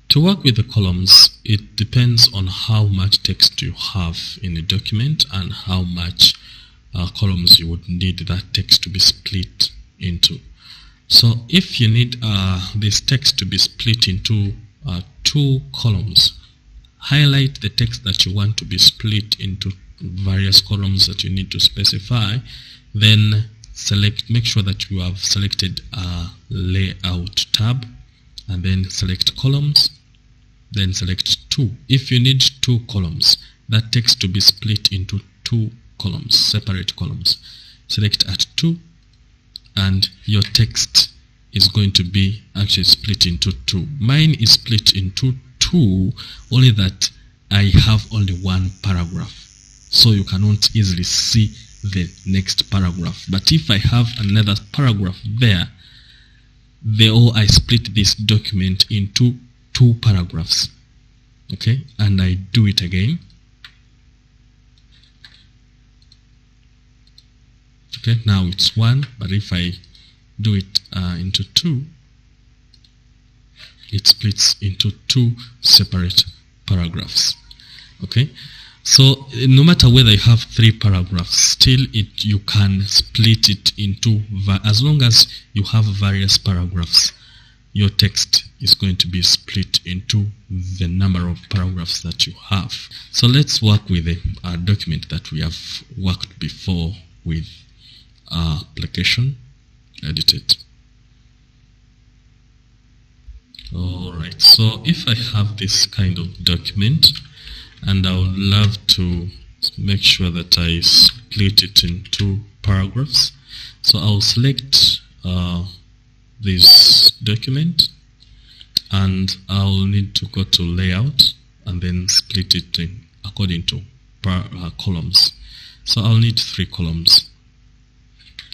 To work with the columns, it depends on how much text you have in a document and how much columns you would need that text to be split into. So if you need this text to be split into 2 columns, highlight the text that you want to be split into various columns that you need to specify, then make sure that you have selected a layout tab, and then select columns, then select 2. If you need 2 columns, that text to be split into 2 columns, separate columns, select at 2, and your text is going to be actually split into 2. Mine is split into 2, only that I have only 1 paragraph, so you cannot easily see the next paragraph. But if I have another paragraph there, I split this document into 2 paragraphs. Okay, and I do it again. Okay, now it's 1, but if I do it into 2, it splits into 2 separate paragraphs. Okay, so no matter whether you have 3 paragraphs, still you can split it into, as long as you have various paragraphs, your text is going to be split into the number of paragraphs that you have. So let's work with a document that we have worked before with application edited. Alright, so if I have this kind of document and I would love to make sure that I split it into paragraphs, so I'll select this document and I'll need to go to layout and then split it according to columns. So I'll need 3 columns.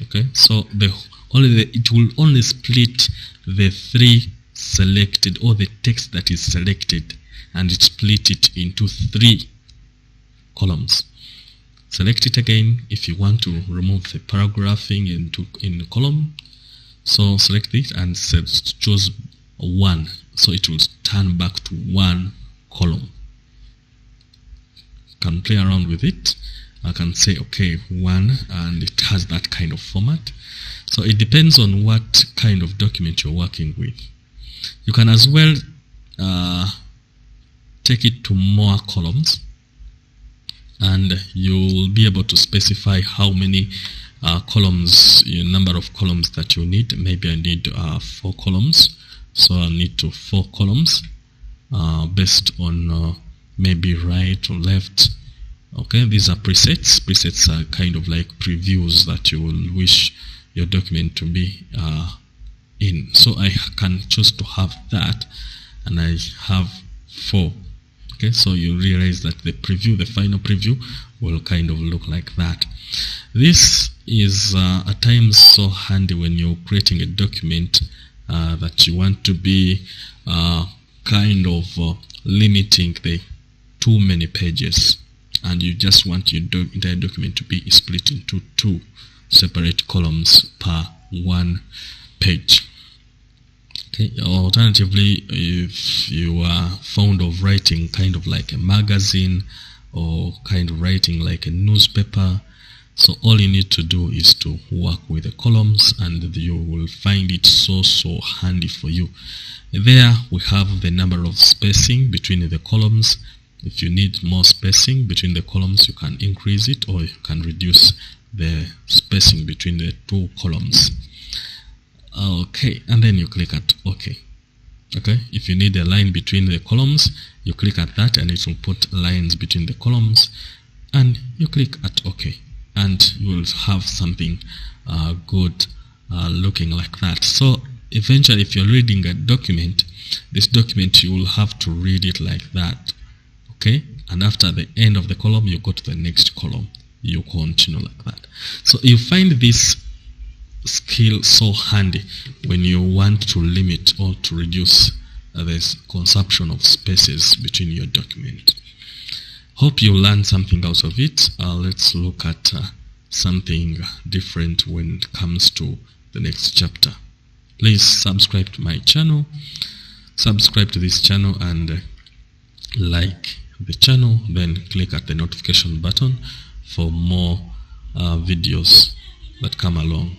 Okay, so it will only split the 3 selected, or the text that is selected, and it split it into 3 columns. Select it again if you want to remove the paragraphing in the column. So select it and choose 1, so it will turn back to 1 column. Can play around with it. I can say okay 1, and it has that kind of format. So it depends on what kind of document you're working with. You can as well take it to more columns, and you'll be able to specify how many columns, number of columns that you need. Maybe I need 4 columns, so I'll need 4 columns based on maybe right or left. Okay, these are presets. Presets are kind of like previews that you will wish your document to be in. So I can choose to have that, and I have 4. Okay, so you realize that the final preview will kind of look like that. This is at times so handy when you're creating a document that you want to be kind of limiting the too many pages, and you just want your entire document to be split into 2 separate columns per 1 page. Okay. Alternatively, if you are fond of writing kind of like a magazine, or kind of writing like a newspaper, so all you need to do is to work with the columns, and you will find it so handy for you. There we have the number of spacing between the columns. If you need more spacing between the columns, you can increase it, or you can reduce the spacing between the 2 columns. Okay, and then you click at OK. Okay, if you need a line between the columns, you click at that and it will put lines between the columns, and you click at OK, and you will have something good looking like that. So eventually, if you're reading a document, this document, you will have to read it like that. Okay, and after the end of the column, you go to the next column. You continue like that. So you find this skill so handy when you want to limit or to reduce the consumption of spaces between your document. Hope you learned something out of it. Let's look at something different when it comes to the next chapter. Please subscribe to my channel subscribe to this channel and like the channel, then click at the notification button for more videos that come along.